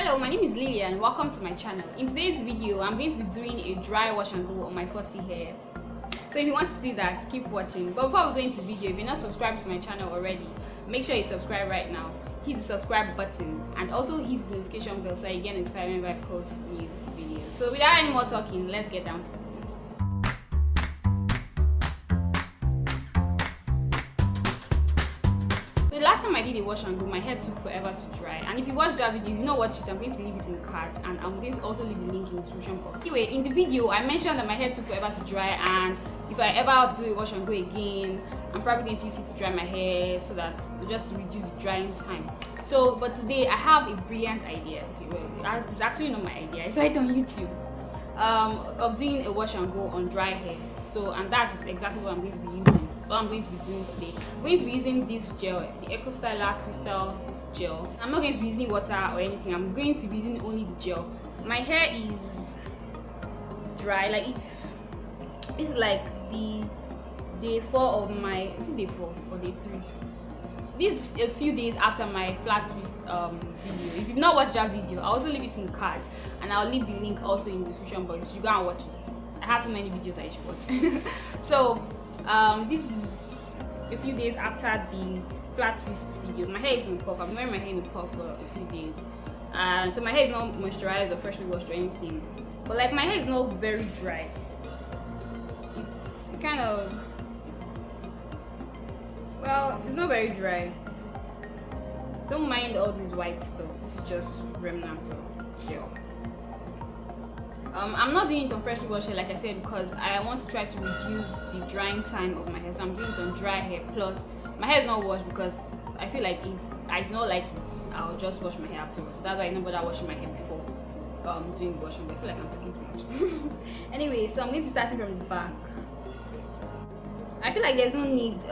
Hello, my name is Lily and welcome to my channel. In today's video, I'm going to be doing a dry wash and go on my fussy hair. So if you want to see that, keep watching. But before we go into the video, if you're not subscribed to my channel already, make sure you subscribe right now. Hit the subscribe button and also hit the notification bell so you get notified whenever I post new videos. So without any more talking, let's get down to business. The last time I did a wash and go, my hair took forever to dry, and if you watched that video, if you not watched it, I'm going to leave it in the card and I'm going to also leave the link in the description box. Anyway, in the video I mentioned that my hair took forever to dry, and if I ever do a wash and go again, I'm probably going to use it to dry my hair so that just to reduce the drying time. So but today I have a brilliant idea. Okay, well, it's actually not my idea, I saw it on YouTube, of doing a wash and go on dry hair. So, and that's exactly what I'm going to be using. What I'm going to be doing today. I'm going to be using this gel, the Krystal gel. I'm not going to be using water or anything. I'm going to be using only the gel. My hair is dry, like it's like the day 4 of my, is it day 4 or day 3? This is a few days after my flat twist video. If you've not watched that video, I'll also leave it in the card and I'll leave the link also in the description box. You go and watch it. I have so many videos I should watch. So this is a few days after the flat twist video. My hair is in a puff. I've been wearing my hair in a puff for a few days, and so my hair is not moisturized or freshly washed or anything, but like my hair is not very dry. It's kind of, well, it's not very dry. Don't mind all this white stuff. This is just remnants of gel. I'm not doing it on freshly washed hair, like I said, because I want to try to reduce the drying time of my hair. So I'm doing it on dry hair. Plus, my hair is not washed because I feel like if I do not like it, I'll just wash my hair afterwards. So that's why I never bother washing my hair before doing the washing. But I feel like I'm talking too much. Anyway, so I'm going to be starting from the back. I feel like there's no need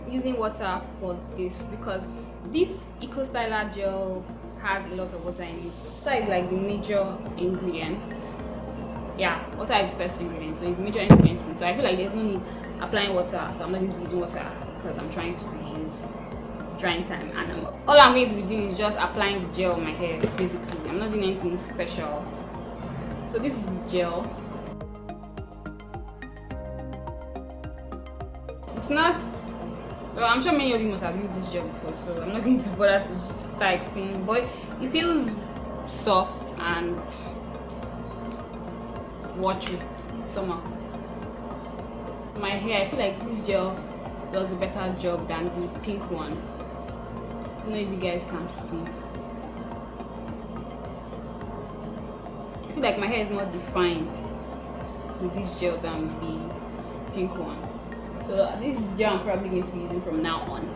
using water for this because this Krystal gel has a lot of water in it. Water is like the major ingredient. Yeah, water is the first ingredient, so it's the major ingredient. So I feel like there's no need applying water, so I'm not going to be using water because I'm trying to reduce drying time. And all I'm going to be doing is just applying the gel on my hair, basically. I'm not doing anything special. So this is the gel. It's not, well, I'm sure many of you must have used this gel before, so I'm not going to bother to start explaining, but it feels soft and watery somehow. My hair, I feel like this gel does a better job than the pink one. I don't know if you guys can see. I feel like my hair is more defined with this gel than with the pink one. So this is gel I'm probably going to be using from now on.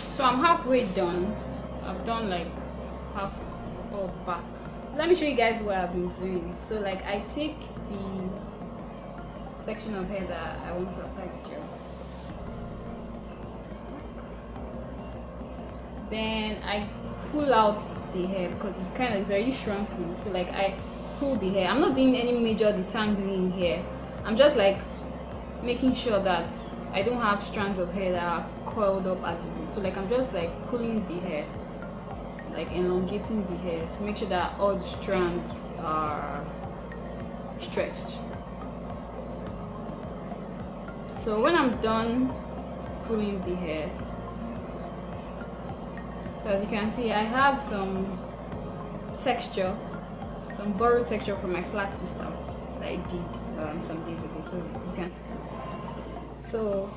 So I'm halfway done. I've done like half or back. So let me show you guys what I've been doing. So like I take the section of hair that I want to apply the gel. Then I pull out the hair because it's already shrunken. So like I pull the hair. I'm not doing any major detangling here. I'm just like making sure that I don't have strands of hair that are coiled up at the root. So like I'm just like pulling the hair, like elongating the hair to make sure that all the strands are stretched. So when I'm done pulling the hair, so as you can see, I have some texture, some borrowed texture from my flat twist out that I did some days ago. So you can see. So,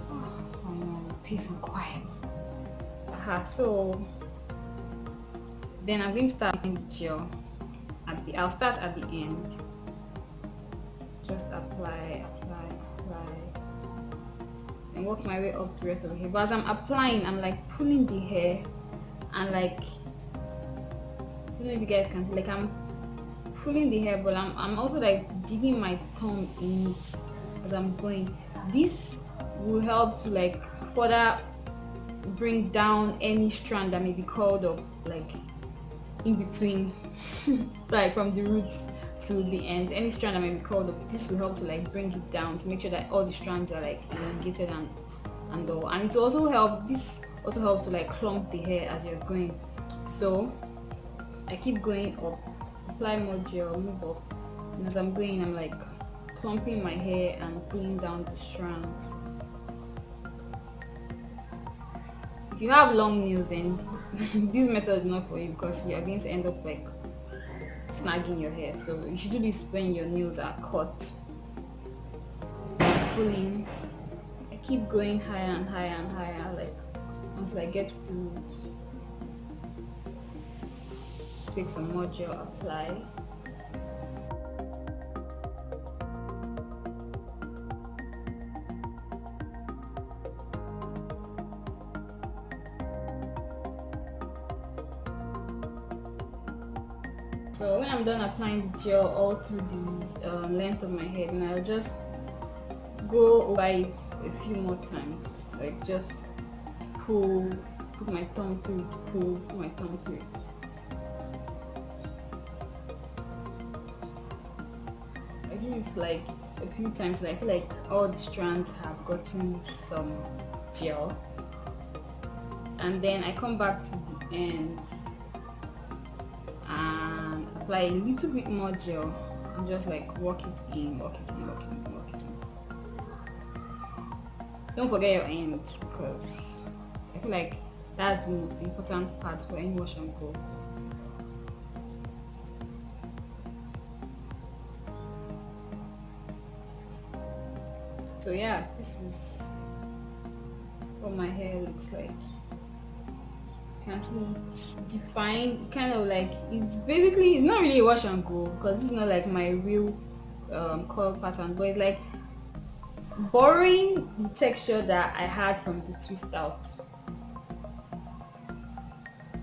oh no, peace and quiet. So then I'm going to start the gel I'll start at the end. Just apply, and work my way up to the rest of the hair. But as I'm applying, I'm like pulling the hair and like, I don't know if you guys can see, like I'm pulling the hair, but I'm also like digging my thumb in it as I'm going. This will help to like further bring down any strand that may be curled up like in between like from the roots. to the end. Any strand that may be curled up, this will help to like bring it down to make sure that all the strands are like elongated and all. And it will also help, this also helps to like clump the hair as you're going. So I keep going up, apply more gel, move up, and as I'm going I'm like clumping my hair and pulling down the strands. If you have long nails, then this method is not for you because you are going to end up like snagging your hair. So you should do this when your nails are cut. So I'm pulling, I keep going higher and higher and higher, like until I get to the roots. Take some more gel, apply. So when I'm done applying the gel all through the length of my head, and I'll just go over it a few more times, like just pull, put my thumb through it, pull, put my thumb through it. I do this like a few times, so I feel like all the strands have gotten some gel, and then I come back to the end and apply a little bit more gel and just like work it in, work it in, work it in, work it in. Don't forget your ends, because I feel like that's the most important part for any wash and go. So yeah, this is what my hair looks like. You can see it's defined, kind of like, it's basically, it's not really a wash and go because this is not like my real color pattern, but it's like borrowing the texture that I had from the twist out.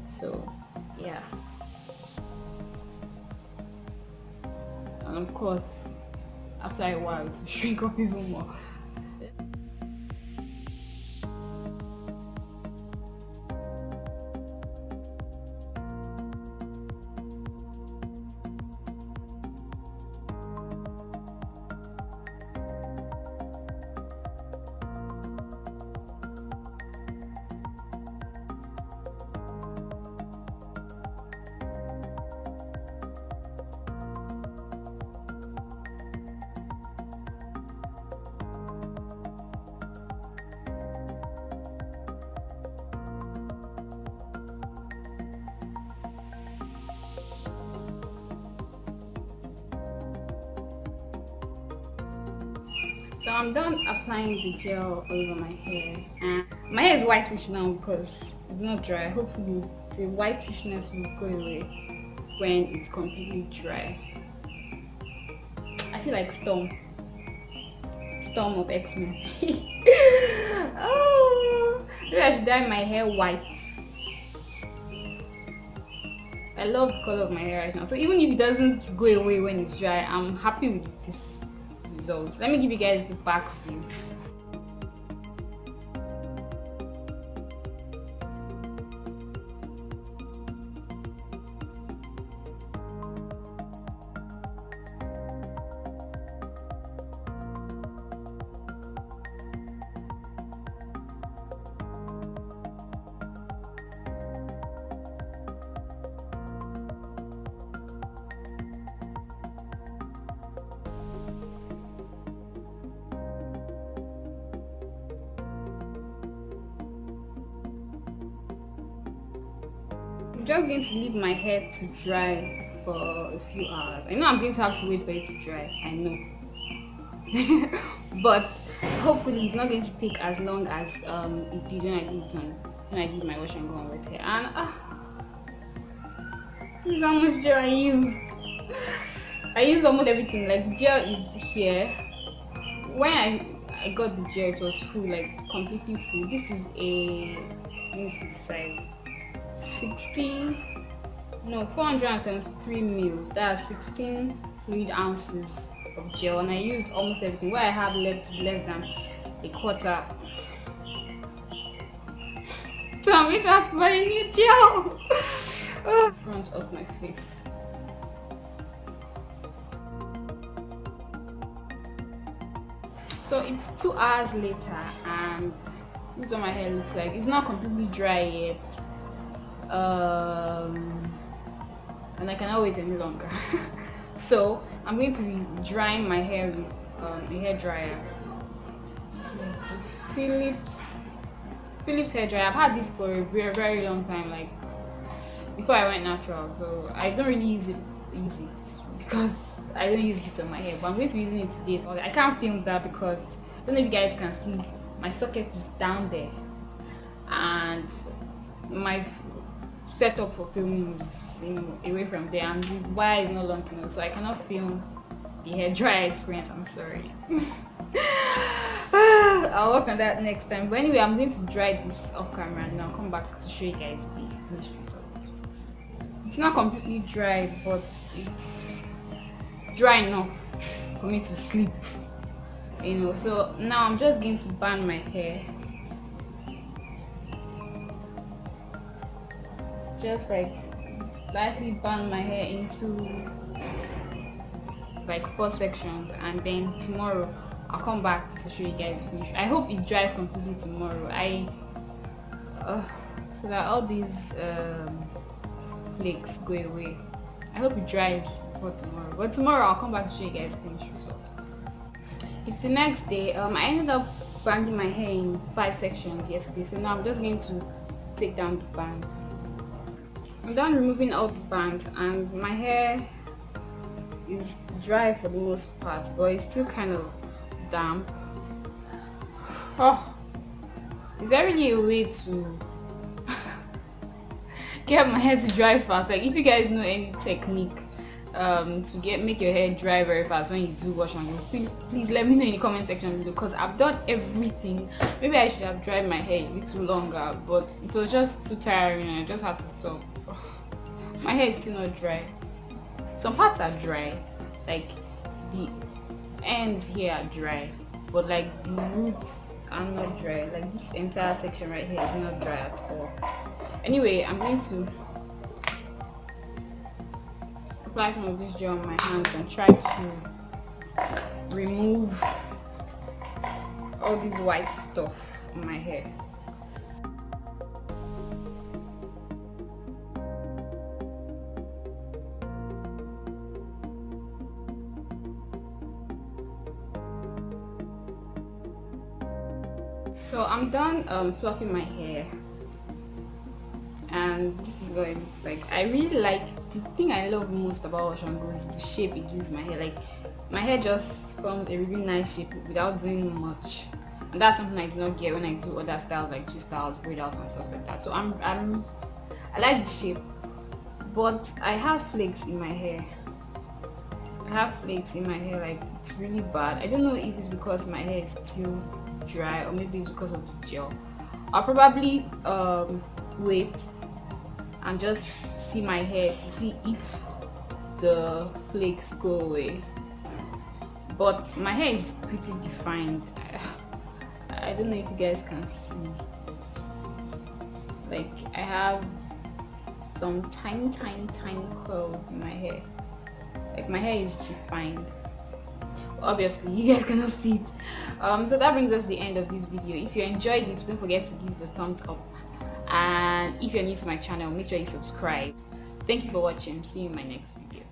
So yeah, and of course after a while it will shrink up even more. So I'm done applying the gel all over my hair, and my hair is whitish now because it's not dry. Hopefully the whitishness will go away when it's completely dry. I feel like Storm of X-Men. Oh, maybe I should dye my hair white. I love the color of my hair right now, so even if it doesn't go away when it's dry, I'm happy with this result. Let me give you guys the back view. I'm just going to leave my hair to dry for a few hours. I know I'm going to have to wait for it to dry, I know. But hopefully it's not going to take as long as it did when I did my wash and go on wet hair. And this is how much gel I used. I used almost everything. Like the gel is here. When I got the gel, it was full, like completely full. This is a, let me see the size, 473 mils. That's 16 fluid ounces of gel, and I used almost everything. What I have left is less than a quarter. So I'm going to have to buy a new gel. Front of my face. So it's 2 hours later and this is what my hair looks like. It's not completely dry yet, and I cannot wait any longer. So I'm going to be drying my hair with a hair dryer. This is the Philips hair dryer. I've had this for a very, very long time, like before I went natural. So I don't really use it because I don't use heat on my hair. But I'm going to be using it today. I can't film that because I don't know if you guys can see my socket is down there, and my setup for filming is away from there, and the wire is not long enough, so I cannot film the hair dryer experience. I'm sorry. I'll work on that next time. But anyway, I'm going to dry this off camera and I'll come back to show you guys the finished result. It's not completely dry, but it's dry enough for me to sleep. So now I'm just going to band my hair, just like lightly band my hair into like 4 sections, and then tomorrow I'll come back to show you guys finish. I hope it dries completely tomorrow, so that all these flakes go away. I hope it dries for tomorrow, but tomorrow I'll come back to show you guys finished result. It's the next day. I ended up banding my hair in 5 sections yesterday, so now I'm just going to take down the bands. I'm done removing all the bands and my hair is dry for the most part, but it's still kind of damp. Is there really a way to get my hair to dry fast? Like, if you guys know any technique to make your hair dry very fast when you do wash and go, please let me know in the comment section below, because I've done everything. Maybe I should have dried my hair a little longer, but it was just too tiring and I just had to stop. My hair is still not dry. Some parts are dry, like the ends here are dry, but like the roots are not dry. Like this entire section right here is not dry at all. Anyway, I'm going to apply some of this gel on my hands and try to remove all this white stuff on my hair. So I'm done fluffing my hair, and this is what it looks like. I really like, the thing I love most about wash and go is the shape it gives my hair. Like, my hair just forms a really nice shape without doing much, and that's something I do not get when I do other styles like twist styles, braid outs and stuff like that. So I like the shape, but I have flakes in my hair. Like, it's really bad. I don't know if it's because my hair is still dry or maybe it's because of the gel. I'll probably wait and just see my hair to see if the flakes go away. But my hair is pretty defined. I don't know if you guys can see. Like, I have some tiny curls in my hair. Like, my hair is defined. Obviously you guys cannot see it. So that brings us to the end of this video. If you enjoyed it, don't forget to give the thumbs up, and if you're new to my channel, make sure you subscribe. Thank you for watching. See you in my next video.